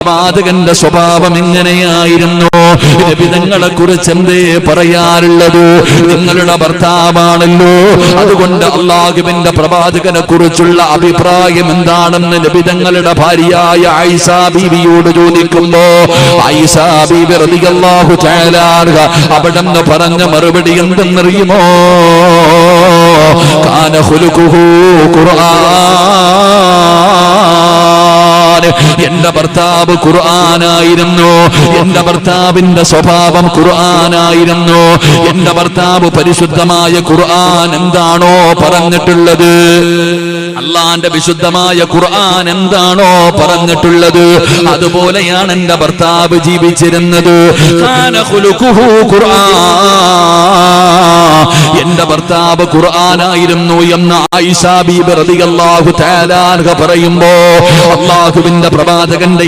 പ്രവാചകന്റെ സ്വഭാവം എങ്ങനെയായിരുന്നു? നബി തങ്ങളെ കുറിച്ച് എന്തേ പറയാറുള്ളത്? നിങ്ങളുടെ ഭർത്താവാണല്ലോ, അതുകൊണ്ട് അല്ലാഹുവിന്റെ പ്രവാചകനെ കുറിച്ചുള്ള അഭിപ്രായം എന്താണെന്ന് നബി തങ്ങളുടെ ഭാര്യയായ ആയിഷ ബീവിയോട് ചോദിക്കുമ്പോ ആയിഷ ബീവി റളിയല്ലാഹു തആല അവിടെന്ന് പറഞ്ഞ മറുപടി എന്തെന്നറിയുമോ? കാന ഖുലുഖുഹു ഖുർആൻ. എന്റെ ഭർത്താവ് ഖുർആനായിരുന്നു. എന്റെ ഭർത്താവിന്റെ സ്വഭാവം ഖുർആനായിരുന്നു. എന്റെ ഭർത്താവ് പരിശുദ്ധമായ ഖുർആൻ എന്താണോ പറഞ്ഞിട്ടുള്ളത്, അള്ളാന്റെ വിശുദ്ധമായ ഖുർആൻ എന്താണോ പറഞ്ഞിട്ടുള്ളത്, അതുപോലെയാണ് എന്റെ ഭർത്താവ് ജീവിച്ചിരുന്നത്. കാന ഖുലുഖുഹു ഖുർആൻ. എന്റെ ഭർത്താവ് ഖുർആനായിരുന്നു എന്ന് ആയിഷ ബീബി റളിയല്ലാഹു തആല അൻഹ പറയുമ്പോ അല്ലാഹുവിന്റെ പ്രവാചകന്റെ